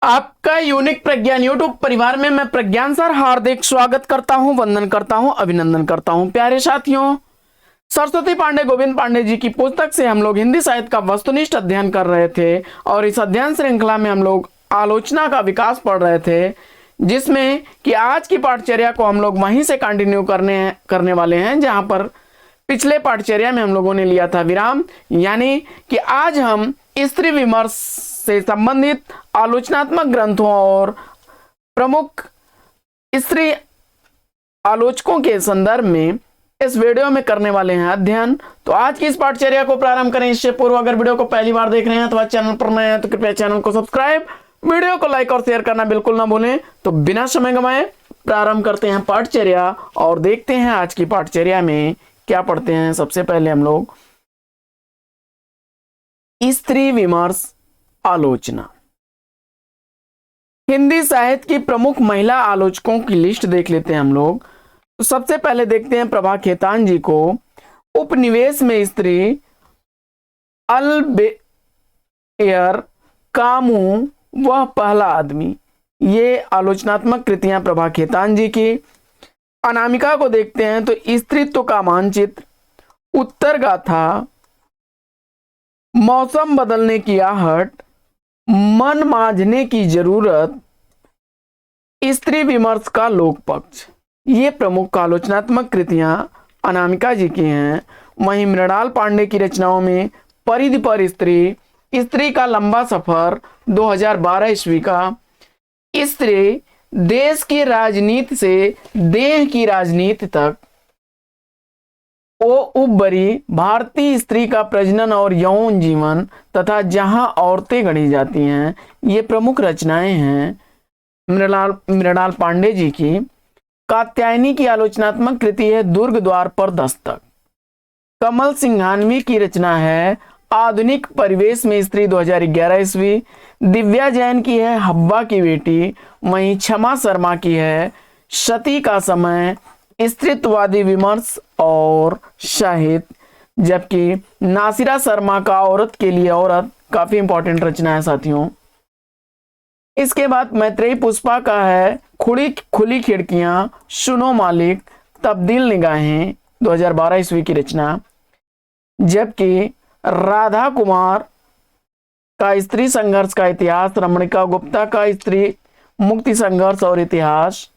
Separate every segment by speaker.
Speaker 1: आपका यूनिक प्रज्ञान यूट्यूब परिवार में मैं प्रज्ञान सर हार्दिक स्वागत करता हूं, वंदन करता हूं, अभिनंदन करता हूं। प्यारे साथियों, सरस्वती पांडे गोविंद पांडे जी की पुस्तक से हम लोग हिंदी साहित्य का वस्तुनिष्ठ अध्ययन कर रहे थे और इस अध्ययन श्रृंखला में हम लोग आलोचना का विकास पढ़ रहे थे, जिसमें कि आज की पाठचर्या को हम लोग वहीं से कंटिन्यू करने वाले हैं जहां पर पिछले पाठचर्या में हम लोगों ने लिया था विराम। यानी कि आज हम स्त्री विमर्श से संबंधित आलोचनात्मक ग्रंथों और प्रमुख स्त्री आलोचकों के संदर्भ में इस वीडियो में करने वाले हैं अध्ययन। तो आज की इस पाठचर्या को प्रारंभ करें इससे पूर्व अगर वीडियो को पहली बार देख रहे हैं तो चैनल पर नए हैं तो कृपया चैनल को सब्सक्राइब, वीडियो को लाइक और शेयर करना बिल्कुल ना भूलें। तो बिना समय गंवाए प्रारंभ करते हैं पाठचर्या और देखते हैं आज की पाठचर्या में क्या पढ़ते हैं। सबसे पहले हम लोग स्त्री विमर्श आलोचना, हिंदी साहित्य की प्रमुख महिला आलोचकों की लिस्ट देख लेते हैं हम लोग। तो सबसे पहले देखते हैं प्रभा खेतान जी को। उपनिवेश में स्त्री, अलबेयर, कामू, वह पहला आदमी, ये आलोचनात्मक कृतियां प्रभा खेतान जी की। अनामिका को देखते हैं तो स्त्रीत्व का मानचित्र, उत्तर गाथा, मौसम बदलने की आहट, मन मांझने की जरूरत, स्त्री विमर्श का लोक पक्ष, ये प्रमुख आलोचनात्मक कृतियां अनामिका जी की हैं। वहीं मृणाल पांडे की रचनाओं में परिधि पर स्त्री, स्त्री का लंबा सफर 2012 ईस्वी का, स्त्री, देश की राजनीति से देह की राजनीति तक, ओ उपबरी, भारतीय स्त्री का प्रजनन और यौन जीवन तथा औरतें गढ़ी जाती हैं, ये प्रमुख रचनाएं हैं मृणाल पांडे जी की। कात्यायनी की आलोचनात्मक कृति है दुर्ग द्वार पर दस्तक। कमल सिंघानवी की रचना है आधुनिक परिवेश में स्त्री 2011 ईस्वी। दिव्या जैन की है हब्बा की बेटी। वहीं क्षमा शर्मा की है सती का समय, स्त्रीत्ववादी विमर्श और साहित्य, जबकि नासिरा शर्मा का औरत के लिए औरत काफी इंपॉर्टेंट रचना है साथियों। इसके बाद मैत्रेयी पुष्पा का है खुली खिड़कियां, सुनो मालिक, तब्दील निगाहें, 2012 ईस्वी की रचना। जबकि राधा कुमार का स्त्री संघर्ष का इतिहास, रमणिका गुप्ता का स्त्री मुक्ति संघर्ष और इतिहास,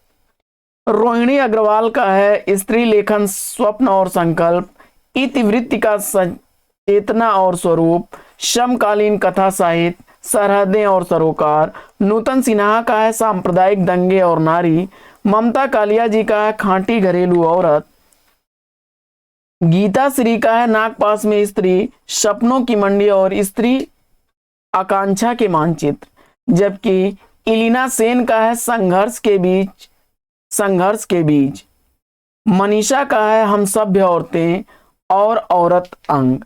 Speaker 1: रोहिणी अग्रवाल का है स्त्री लेखन स्वप्न और संकल्प, इतिवृत्ति का चेतना और स्वरूप, समकालीन कथा साहित्य, सरहदें और सरोकार, नूतन सिन्हा का है सांप्रदायिक दंगे और नारी, ममता कालिया जी का है खांटी घरेलू औरत, गीता श्री का है नागपास में स्त्री, सपनों की मंडी और स्त्री आकांक्षा के मानचित्र। जबकि इलिना सेन का है संघर्ष के बीच, मनीषा का है हम सभ्य औरतें और औरत अंग,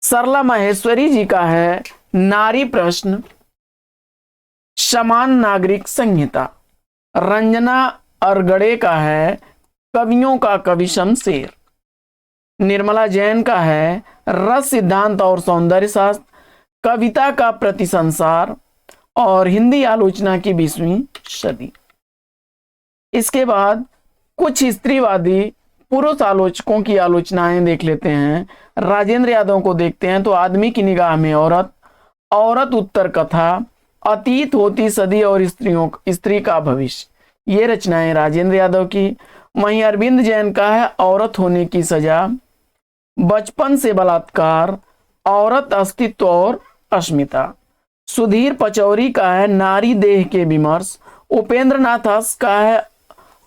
Speaker 1: सरला माहेश्वरी जी का है नारी प्रश्न, समान नागरिक संहिता, रंजना अरगड़े का है कवियों का कवि शमशेर, निर्मला जैन का है रस सिद्धांत और सौंदर्य शास्त्र, कविता का प्रतिसंसार और हिंदी आलोचना की 20वीं सदी। इसके बाद कुछ स्त्रीवादी पुरुष आलोचकों की आलोचनाएं देख लेते हैं। राजेंद्र यादव को देखते हैं तो आदमी की निगाह में औरत, औरत उत्तर कथा, अतीत होती सदी और स्त्री का भविष्य, ये रचनाएं राजेंद्र यादव की। वहीं अरविंद जैन का है औरत होने की सजा, बचपन से बलात्कार, औरत अस्तित्व और अस्मिता। सुधीर पचौरी का है नारी देह के विमर्श, उपेंद्र नाथ हंस का है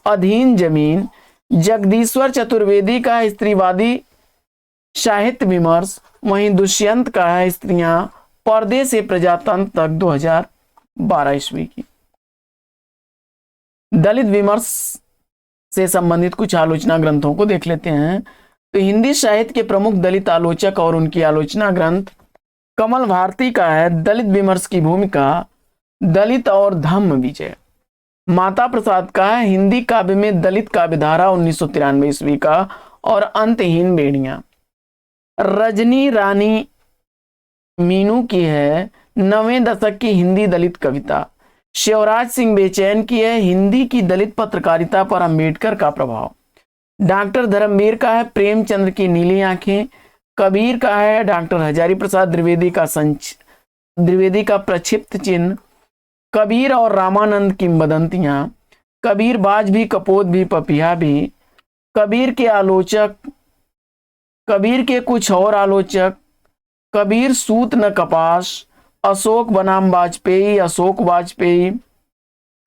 Speaker 1: अधीन जमीन, जगदीश्वर चतुर्वेदी का है स्त्रीवादी साहित्य विमर्श। वहीं दुष्यंत का है स्त्रियां पर्दे से प्रजातंत्र तक, 2012 ईस्वी की। दलित विमर्श से संबंधित कुछ आलोचना ग्रंथों को देख लेते हैं। तो हिंदी साहित्य के प्रमुख दलित आलोचक और उनकी आलोचना ग्रंथ, कमल भारती का है दलित विमर्श की भूमिका, दलित और धम्म विजय। माता प्रसाद का है हिंदी काव्य में दलित काव्यधारा, 1993 ईस्वी का, और अंतहीन बेड़ियां। रजनी रानी मीनू की है 9वें दशक की हिंदी दलित कविता, शिवराज सिंह बेचैन की है हिंदी की दलित पत्रकारिता पर अंबेडकर का प्रभाव। डॉक्टर धर्मवीर का है प्रेमचंद्र की नीली आंखें। कबीर का है डॉक्टर हजारी प्रसाद द्विवेदी का प्रक्षिप्त चिन्ह। कबीर और रामानंद किंवदंतियां। कबीर बाज भी कपोत भी पपिया भी। कबीर के आलोचक। कबीर के कुछ और आलोचक। कबीर सूत न कपास। अशोक बनाम वाजपेयी अशोक वाजपेयी।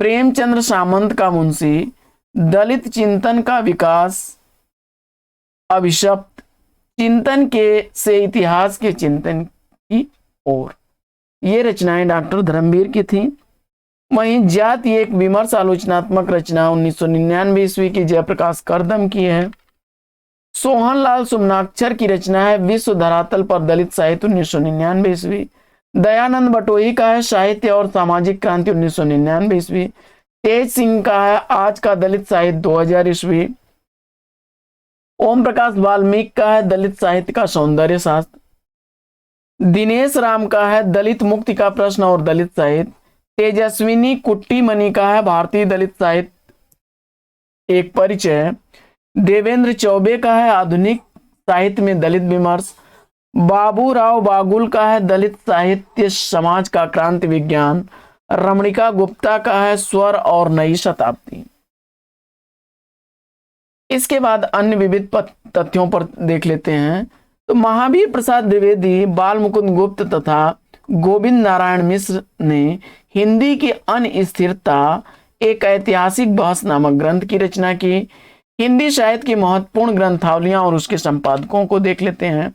Speaker 1: प्रेमचंद्र सामंत का मुंशी। दलित चिंतन का विकास। अभिशप्त। चिंतन के से इतिहास के चिंतन की ओर। ये रचनाएं डॉक्टर धर्मवीर की थी। वहीं जाति एक विमर्श आलोचनात्मक रचना 1999 ईस्वी की जयप्रकाश करदम की है। सोहनलाल सुमनाक्षर की रचना है विश्व धरातल पर दलित साहित्य 1999 ईस्वी। दयानंद बटोही का है साहित्य और सामाजिक क्रांति 1999 ईस्वी। तेज सिंह का है आज का दलित साहित्य 2000 ईस्वी। ओम प्रकाश वाल्मीकि का है दलित साहित्य का सौंदर्य शास्त्र। दिनेश राम का है दलित मुक्ति का प्रश्न और दलित साहित्य। तेजस्विनी कुट्टीमणि का है भारतीय दलित साहित्य एक परिचय। देवेंद्र चौबे का है आधुनिक साहित्य में दलित विमर्श। बाबूराव बागुल का है दलित साहित्य समाज का क्रांति विज्ञान। रमणिका गुप्ता का है स्वर और नई शताब्दी। इसके बाद अन्य विविध तथ्यों पर देख लेते हैं। तो महावीर प्रसाद द्विवेदी, बाल मुकुंद गुप्त तथा गोविंद नारायण मिश्र ने हिंदी की अनिस्थिरता एक ऐतिहासिक बहस नामक ग्रंथ की रचना की। हिंदी साहित्य की महत्वपूर्ण ग्रंथावलियां और उसके संपादकों को देख लेते हैं।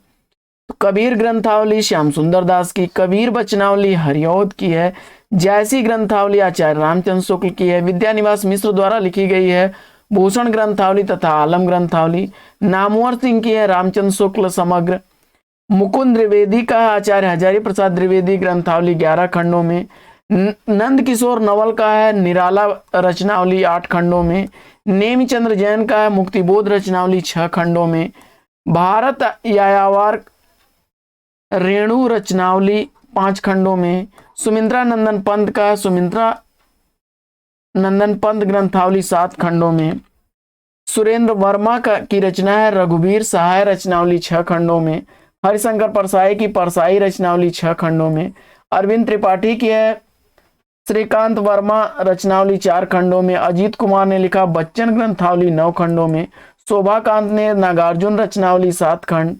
Speaker 1: तो कबीर ग्रंथावली श्याम सुंदर दास की। कबीर वचनावली हरिऔध की है। जैसी ग्रंथावली आचार्य रामचंद्र शुक्ल की है। विद्यानिवास मिश्र द्वारा लिखी गई है। भूषण ग्रंथावली तथा आलम ग्रंथावली नामवर सिंह की है। रामचंद्र शुक्ल समग्र। मुकुंद द्विवेदी का आचार्य हजारी प्रसाद द्विवेदी ग्रंथावली 11 खंडों में। नंद किशोर नवल का है निराला रचनावली 8 खंडों में। नेमिचंद्र जैन का है मुक्तिबोध रचनावली 6 खंडों में। भारत यायावर रेणु रचनावली 5 खंडों में। सुमित्रा नंदन पंत का सुमित्रा नंदन पंत ग्रंथावली 7 खंडों में। सुरेंद्र वर्मा की रचना है रघुवीर सहाय रचनावली 6 खंडों में। हरिशंकर परसाई की परसाई रचनावली 6 खंडों में। अरविंद त्रिपाठी की है श्रीकांत वर्मा रचनावली 4 खंडों में। अजीत कुमार ने लिखा बच्चन ग्रंथावली 9 खंडों में। शोभाकांत ने नागार्जुन रचनावली 7 खंड।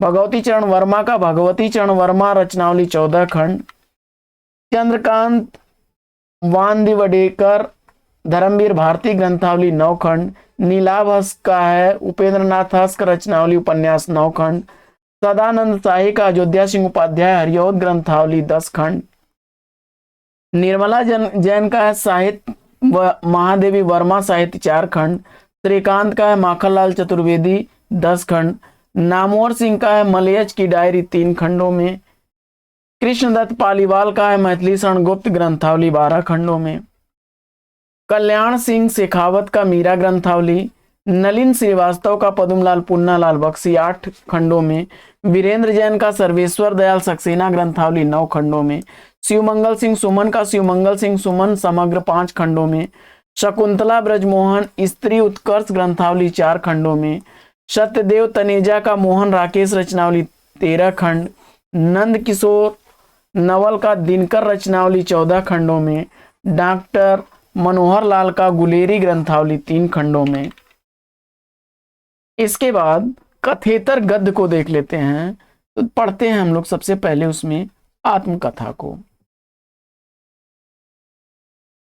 Speaker 1: भगवती चरण वर्मा का भगवती चरण वर्मा रचनावली 14 खंड। चंद्रकांत वांदिवडेकर धर्मवीर भारती ग्रंथावली 9 खंड। नीलाभ हंस का है उपेंद्रनाथ हंस रचनावली उपन्यास 9 खंड। सदानंद शाही का अयोध्या सिंह उपाध्याय हरिऔध ग्रंथावली 10 खंड। निर्मला जैन का है साहित्य महादेवी वर्मा साहित्य 4 खंड। श्रीकांत का है माखनलाल चतुर्वेदी 10 खंड। नामवर सिंह का है मलयज की डायरी 3 खंडों में। कृष्णदत्त पालीवाल का है मैथिली शरण गुप्त ग्रंथावली 12 खंडों में। कल्याण सिंह शेखावत का मीरा ग्रंथावली। नलिन श्रीवास्तव का पद्मलाल पुन्नालाल बख्शी 8 खंडों में। वीरेंद्र जैन का सर्वेश्वर दयाल सक्सेना ग्रंथावली 9 खंडों में। शिवमंगल सिंह सुमन का शिवमंगल सिंह सुमन समग्र 5 खंडों में। शकुंतला ब्रजमोहन स्त्री उत्कर्ष ग्रंथावली 4 खंडों में। सत्यदेव तनेजा का मोहन राकेश रचनावली 13 खंड। नंद किशोर नवल का दिनकर रचनावली 14 खंडों में। डॉक्टर मनोहर लाल का गुलेरी ग्रंथावली 3 खंडों में। इसके बाद कथेतर गद्य को देख लेते हैं। तो पढ़ते हैं हम लोग सबसे पहले उसमें आत्मकथा को।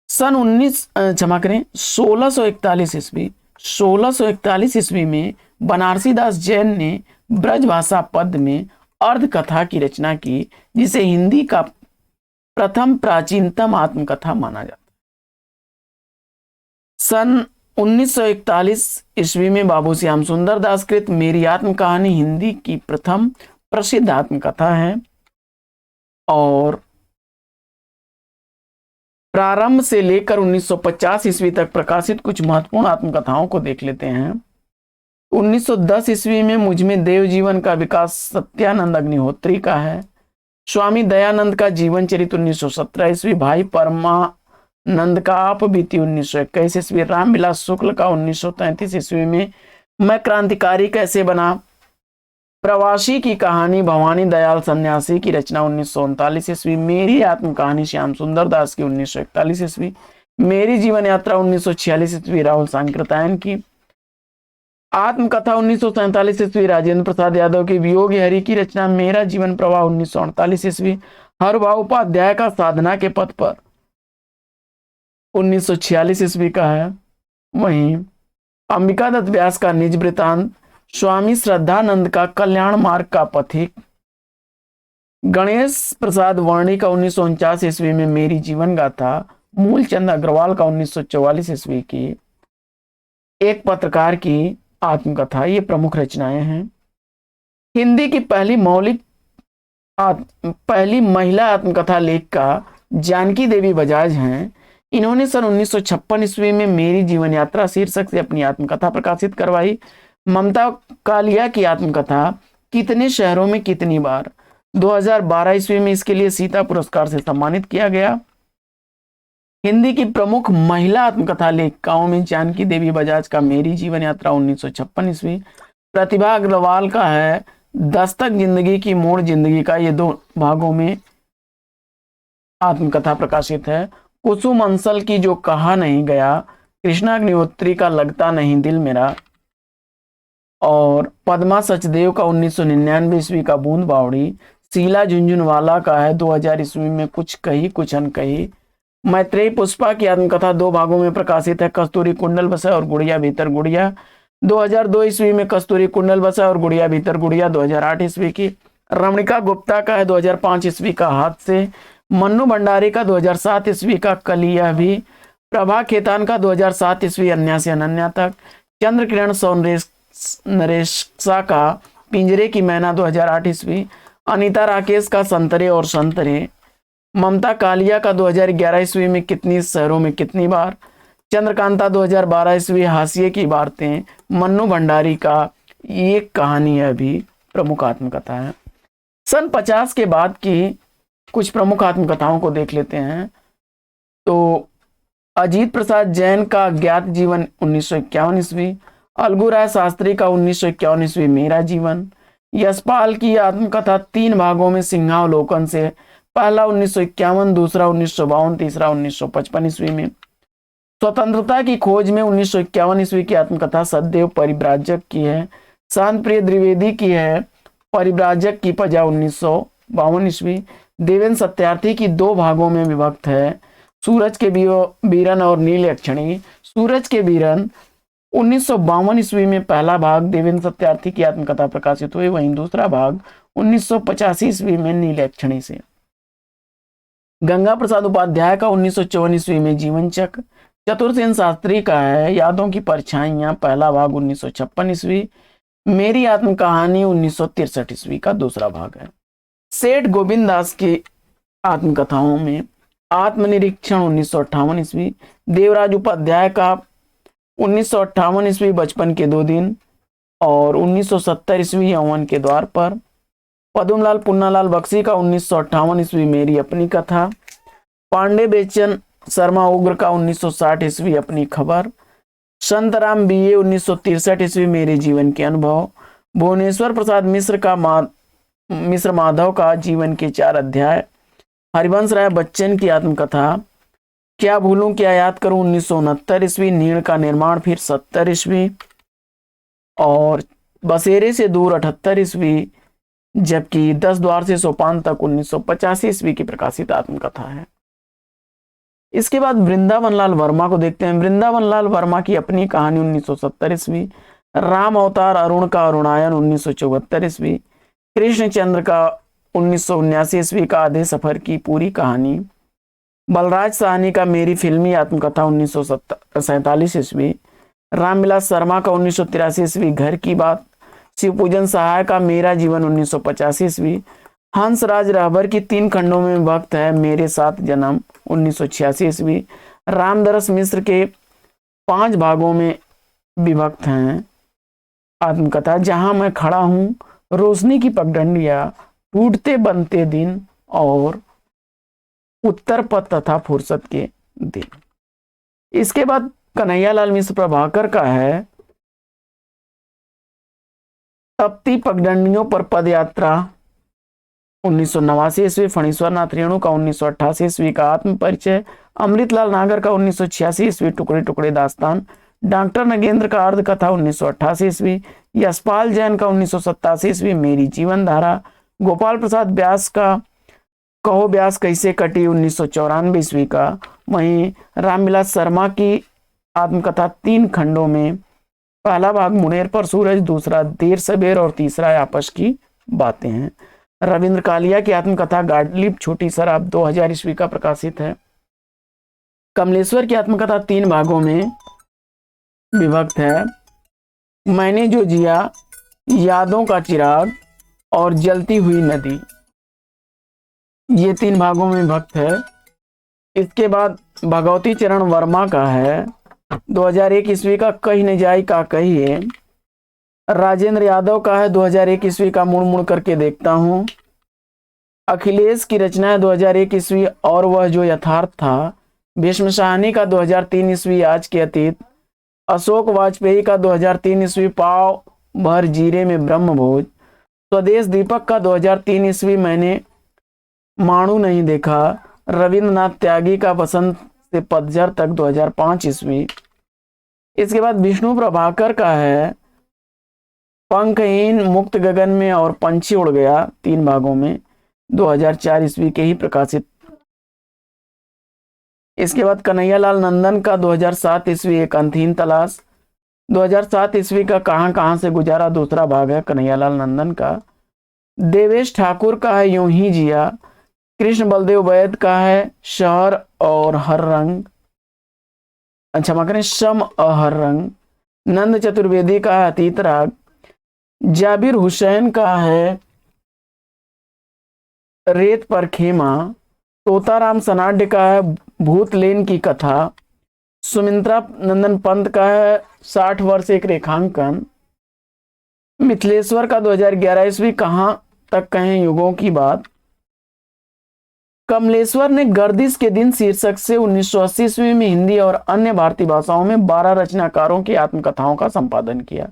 Speaker 1: सन 1641 ईस्वी में बनारसी दास जैन ने ब्रजभाषा पद में अर्ध कथा की रचना की, जिसे हिंदी का प्रथम प्राचीनतम आत्मकथा माना जाता है। सन 1941 ईस्वी में बाबू श्याम सुंदर दास कृत मेरी आत्म कहानी हिंदी की प्रथम प्रसिद्ध आत्मकथा है। और प्रारंभ से लेकर 1950 ईस्वी तक प्रकाशित कुछ महत्वपूर्ण आत्मकथाओं को देख लेते हैं। 1910 ईस्वी में मुझमें देव जीवन का विकास सत्यानंद अग्निहोत्री का है। स्वामी दयानंद का जीवन चरित्र 1917 ईस्वी। भाई नंद का आप बीती 1921 ईस्वी, रामविलास शुक्ल का 1933 ईस्वी में मैं क्रांतिकारी कैसे बना, प्रवासी की कहानी भवानी दयाल सन्यासी की रचना 1939 ईस्वी, मेरी आत्म कहानी श्याम सुंदर दास की 1941 ईस्वी, मेरी जीवन यात्रा 1946 ईस्वी राहुल सांकृत्यायन की, आत्मकथा 1947 ईस्वी राजेंद्र प्रसाद यादव की, वियोग हरि की रचना मेरा जीवन प्रवाह 1948 ईस्वी, हरभाऊ उपाध्याय का साधना के पथ पर 1946 ईस्वी का है। वहीं अंबिका दत्त व्यास का निज वृतांत, स्वामी श्रद्धानंद का कल्याण मार्ग का पथिक, गणेश प्रसाद वर्णी का 1949 ईस्वी में मेरी जीवन गाथा, मूलचंद अग्रवाल का 1944 ईस्वी की एक पत्रकार की आत्मकथा, ये प्रमुख रचनाएं हैं। हिंदी की पहली महिला आत्मकथा लेखिका जानकी देवी बजाज हैं। इन्होंने सन 1956 ईस्वी में मेरी जीवन यात्रा शीर्षक से अपनी आत्मकथा प्रकाशित करवाई। ममता कालिया की आत्मकथा कितने शहरों में कितनी बार 2012 ईस्वी में इसके लिए सीता पुरस्कार से सम्मानित किया गया। हिंदी की प्रमुख महिला आत्मकथा लेखिकाओं में जानकी देवी बजाज का मेरी जीवन यात्रा 1956 ईस्वी, प्रतिभा अग्रवाल का है दस्तक जिंदगी की मोड़ जिंदगी का, ये 2 भागों में आत्मकथा प्रकाशित है। कुसुम अंसल की जो कहा नहीं गया, कृष्णा अग्निहोत्री का लगता नहीं दिल मेरा, और पद्मा सचदेव का 1999 ईस्वी का बूंद बावड़ी, शीला झुंझुनवाला का है 2000 ईस्वी में कुछ कही कुछ अनकही। मैत्रेयी पुष्पा की आत्मकथा 2 भागों में प्रकाशित है, कस्तूरी कुंडल बसा और गुड़िया भीतर गुड़िया, 2002 ईस्वी में कस्तूरी कुंडल बसा और गुड़िया भीतर गुड़िया 2008 ईस्वी की। रमणिका गुप्ता का है 2005 ईस्वी का हाथ से, मन्नू भंडारी का 2007 ईस्वी का कलिया भी, प्रभा खेतान का 2007 ईस्वी अन्या से अनन्या तक, चंद्र किरण नरेशा का पिंजरे की मैना 2008 ईस्वी, अनीता राकेश का संतरे और संतरे, ममता कालिया का 2011 ईस्वी में कितनी शहरों में कितनी बार, चंद्रकांता 2012 ईस्वी हाशिए की बातें, मन्नू भंडारी का ये कहानी है भी प्रमुख आत्मकथा है। सन 50 के बाद की कुछ प्रमुख आत्मकथाओं को देख लेते हैं। तो अजीत प्रसाद जैन का ज्ञात जीवन 1951 ईस्वी, अलगू राय शास्त्री का 1951 ईस्वी मेरा जीवन, यशपाल की आत्मकथा 3 भागों में सिंहावलोकन से, पहला 1951, दूसरा 1952, तीसरा 1955 ईस्वी में। स्वतंत्रता की खोज में 1951 ईस्वी की आत्मकथा सदैव परिव्राजक की है, शांत प्रिय द्विवेदी की है परिव्राजक की पजा 1952 ईस्वी, देवेंद्र सत्यार्थी की 2 भागों में विभक्त है, सूरज के बीरन और नील यक्षिणी। सूरज के बीरन 1952 ईस्वी में पहला भाग देवेंद्र सत्यार्थी की आत्मकथा प्रकाशित हुई, वहीं दूसरा भाग 1985 ईस्वी में नील यक्षिणी से। गंगा प्रसाद उपाध्याय का 1954 ईस्वी में जीवन चक्र, चतुर्सेन शास्त्री का है यादों की परछाइयां, पहला भाग 1956 ईस्वी, मेरी आत्म कहानी 1963 ईस्वी का दूसरा भाग है। सेठ गोविंद दास की आत्मकथाओं में आत्मनिरीक्षण 1958 ईस्वी, देवराज उपाध्याय का 1958 ईस्वी बचपन के 2 दिन, और 1970 ईस्वी यौवन के द्वार पर, पद्मलाल पुन्नालाल बख्शी का 1958 ईस्वी मेरी अपनी कथा, पांडे बेचन शर्मा उग्र का 1960 ईस्वी अपनी खबर, संतराम बीए 1963 ईस्वी मेरे जीवन के अनुभव, भुवनेश्वर प्रसाद मिश्र माधव का जीवन के 4 अध्याय, हरिवंश राय बच्चन की आत्मकथा क्या भूलूं क्या याद करूं 1969 ईस्वी, नीड़ का निर्माण फिर 70 ईस्वी, और बसेरे से दूर 78 ईस्वी, जबकि 10 द्वार से सोपान तक 1985 ईस्वी की प्रकाशित आत्मकथा है। इसके बाद वृंदावन लाल वर्मा को देखते हैं। वृंदावन लाल वर्मा की अपनी कहानी 1970 ईस्वी, राम अवतार अरुण का अरुणायन 1974 ईस्वी, कृष्णचंद्र का 1979 ईस्वी का आधे सफर की पूरी कहानी, बलराज साहनी का मेरी फिल्मी आत्मकथा 1947 ईस्वी, रामविलास शर्मा का 1983 ईस्वी घर की बात, शिवपूजन सहाय का मेरा जीवन 1985 ईस्वी, हंसराज रहबर की 3 खंडों में विभक्त है मेरे 7 जन्म 1986 ईस्वी, रामदरस मिश्र के 5 भागों में विभक्त हैं आत्मकथा जहां मैं खड़ा हूं, रोशनी की पगडंडियां, टूटते बनते दिन और उत्तर पथ तथा फुर्सत के दिन। इसके बाद कन्हैयालाल मिश्र प्रभाकर का है तप्ती पगडंडियों पर पदयात्रा 1989 ईस्वी, फणीश्वर नाथ रेणु का 1988 ईस्वी का आत्म परिचय, अमृतलाल नागर का 1986 ईस्वी टुकड़े टुकड़े दास्तान, डॉक्टर नगेंद्र का अर्ध कथा 1988 ईस्वी, यशपाल जैन का 1987 ईस्वी मेरी जीवन धारा, गोपाल प्रसाद व्यास का कहो व्यास कैसे कटी 1994 ईस्वी का, वहीं रामविलास शर्मा की आत्मकथा 3 खंडों में, पहला भाग मुनेर पर सूरज, दूसरा देर सबेर और तीसरा आपस की बातें हैं। रविंद्र कालिया की आत्मकथा गाडलिप छोटी शराब 2000 ईस्वी का प्रकाशित है। कमलेश्वर की आत्मकथा 3 भागों में विभक्त है, मैंने जो जिया, यादों का चिराग और जलती हुई नदी, ये 3 भागों में विभक्त है। इसके बाद भगवती चरण वर्मा का है 2001 ईस्वी का कहीं न जाई का कहिए, राजेंद्र यादव का है 2001 ईस्वी का मुड़ मुड़ करके देखता हूं, अखिलेश की रचना है 2001 ईस्वी और वह जो यथार्थ था, भीष्म साहनी का 2003 ईस्वी आज के अतीत, अशोक वाजपेयी का 2003 ईस्वी पाव भर जीरे में ब्रह्मभोज, स्वदेश दीपक का 2003 ईस्वी मैंने माणू नहीं देखा, रविंद्रनाथ त्यागी का बसंत से पतझड़ तक 2005 ईस्वी। इसके बाद विष्णु प्रभाकर का है पंखहीन, मुक्त गगन में और पंछी उड़ गया 3 भागों में, 2004 ईस्वी के ही प्रकाशित। इसके बाद कन्हैयालाल नंदन का 2007 ईस्वी एक अंतहीन तलाश, 2007 ईस्वी का कहां कहां से गुजारा दूसरा भाग है कन्हैयालाल नंदन का। देवेश ठाकुर का है यूं ही जिया, कृष्ण बलदेव वैद का है शहर और हर रंग, क्षमा करें शम अहर रंग, नंद चतुर्वेदी का है अतीत राग, जाबिर हुसैन का है रेत पर खेमा, तोताराम सनाड्य का है भूतलेन की कथा, सुमित्रा नंदन पंत का है 60 वर्ष एक रेखांकन, मिथिलेश्वर का 2011 ईस्वी कहां तक कहें युगों की बात, कमलेश्वर ने गर्दिश के दिन शीर्षक से 1980 ईस्वी में हिंदी और अन्य भारतीय भाषाओं में 12 रचनाकारों की आत्मकथाओं का संपादन किया।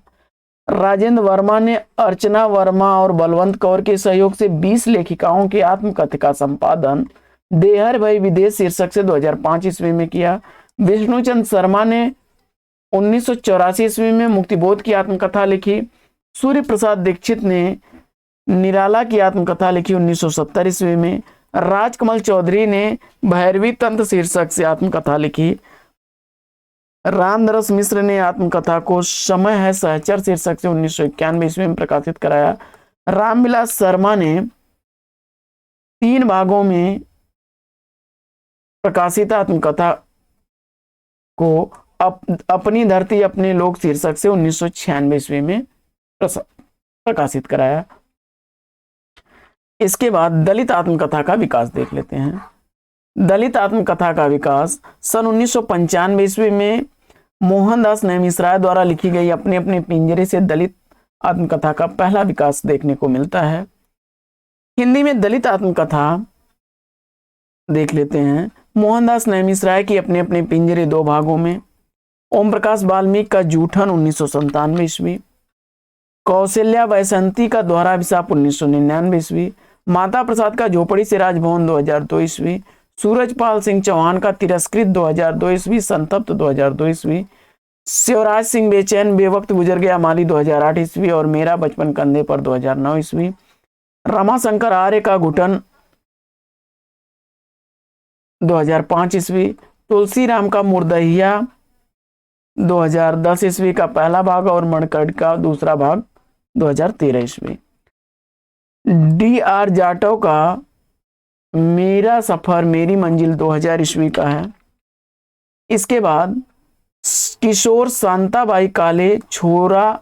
Speaker 1: राजेंद्र वर्मा ने अर्चना वर्मा और बलवंत कौर के सहयोग से 20 लेखिकाओं की आत्मकथा का संपादन देहर भई विदेश शीर्षक से 2005 ईस्वी में किया। विष्णुचंद शर्मा ने 1984 ईस्वी में मुक्तिबोध की आत्मकथा लिखी। सूर्य प्रसाद दीक्षित ने निराला की आत्मकथा लिखी 1970 ईस्वी में। राजकमल चौधरी ने भैरवी तंत्र शीर्षक से आत्मकथा लिखी। रामनरस मिश्र ने आत्मकथा को समय है सहचर शीर्षक से 1991 ईस्वी में प्रकाशित कराया। रामविलास शर्मा ने 3 भागों में प्रकाशित आत्मकथा को अपनी धरती अपने लोग शीर्षक से 1996 ईस्वी में प्रकाशित कराया। इसके बाद दलित आत्मकथा का विकास देख लेते हैं। दलित आत्मकथा का विकास सन 1995 ईस्वी में मोहनदास नेमिशराय द्वारा लिखी गई अपने अपने पिंजरे से दलित आत्मकथा का पहला विकास देखने को मिलता है। हिंदी में दलित आत्मकथा देख लेते हैं। मोहनदास नेमिशराय की अपने अपने पिंजरे 2 भागों में, ओम प्रकाश वाल्मीकि का जूठन 1997 ईस्वी, कौशल्या वैसंती का दोहरा अभिशाप 1999 ईस्वी, माता प्रसाद का झोपड़ी से राजभवन 2002 ईस्वी, सूरजपाल सिंह चौहान का तिरस्कृत 2002 ईस्वी, संतप्त 2002 ईस्वी, शिवराज सिंह बेचैन बेवक्त गुजर गया माली 2008 ईस्वी और मेरा बचपन कंधे पर 2009 ईस्वी, रमाशंकर आर्य का घुटन 2005 ईस्वी, तुलसीराम का मुर्दहिया 2010 ईस्वी का पहला भाग और मणकड़ का दूसरा भाग 2013 ईस्वी। D.R. जाटव का मेरा सफर मेरी मंजिल 2000 ईस्वी का है। इसके बाद किशोर शांताबाई काले छोरा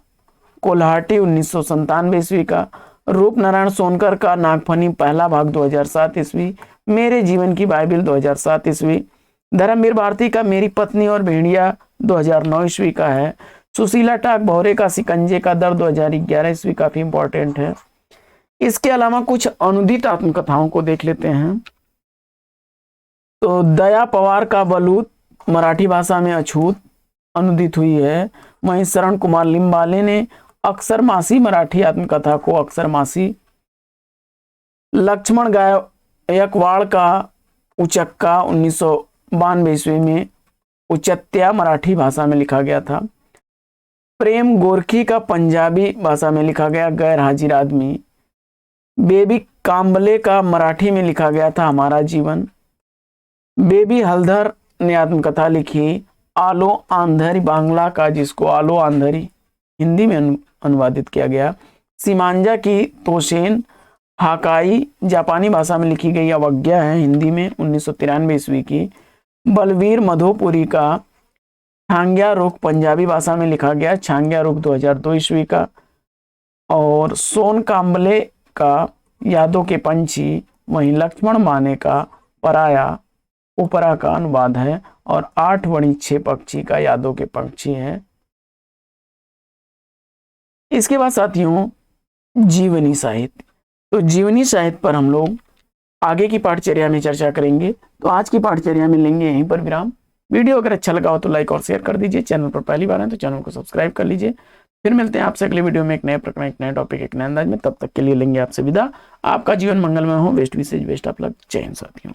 Speaker 1: कोल्हाटी 1997 ईस्वी का, रूप नारायण सोनकर का नागफनी पहला भाग 2007 ईस्वी, मेरे जीवन की बाइबिल 2007 ईस्वी, धर्मवीर भारती का मेरी पत्नी और भेड़िया 2009 ईस्वी का है। सुशीला टाक भौरे का सिकंजे का दर 2011 ईस्वी काफी इंपॉर्टेंट है। इसके अलावा कुछ अनुदित आत्मकथाओं को देख लेते हैं। तो दया पवार का बलूत मराठी भाषा में अछूत अनुदित हुई है। वहीं शरण कुमार लिम्बाले ने अक्षर मासी मराठी आत्मकथा को अक्षर मासी। लक्ष्मण गायकवाड़ का उचक्का 1992 ईस्वी में उचत्या मराठी भाषा में लिखा गया था। प्रेम गोरखी का पंजाबी भाषा में लिखा गया गैर हाजिर आदमी। बेबी काम्बले का मराठी में लिखा गया था हमारा जीवन। बेबी हल्दर ने आत्मकथा लिखी आलो आंधरी बांग्ला का, जिसको आलो आंधरी हिंदी में अनुवादित किया गया। सीमांजा की तोशेन हाकाई जापानी भाषा में लिखी गई अवज्ञा है हिंदी में 1993 ईस्वी की। बलवीर मधोपुरी का छांग्या रुख पंजाबी भाषा में लिखा गया छांग्या रुख 2002 ईस्वी का। और सोन काम्बले का यादों के पंछी, वहीं लक्ष्मण माने का पराया उपरा का अनुवाद है। और 8 वणी 6 पक्षी का यादों के पंछी है। इसके बाद साथियों जीवनी साहित्य। तो जीवनी साहित्य पर हम लोग आगे की पाठचर्या में चर्चा करेंगे। तो आज की पाठचर्या में लेंगे यहीं पर विराम। वीडियो अगर अच्छा लगा हो तो लाइक और शेयर कर दीजिए। चैनल पर पहली बार है तो चैनल को सब्सक्राइब कर लीजिए। फिर मिलते हैं आपसे अगले वीडियो में एक नए प्रकरण, एक नए टॉपिक, एक नए अंदाज में। तब तक के लिए लेंगे आपसे विदा। आपका जीवन मंगलमय हो। बेस्ट विशेष बेस्ट ऑफ लक। जय हिंद साथियों।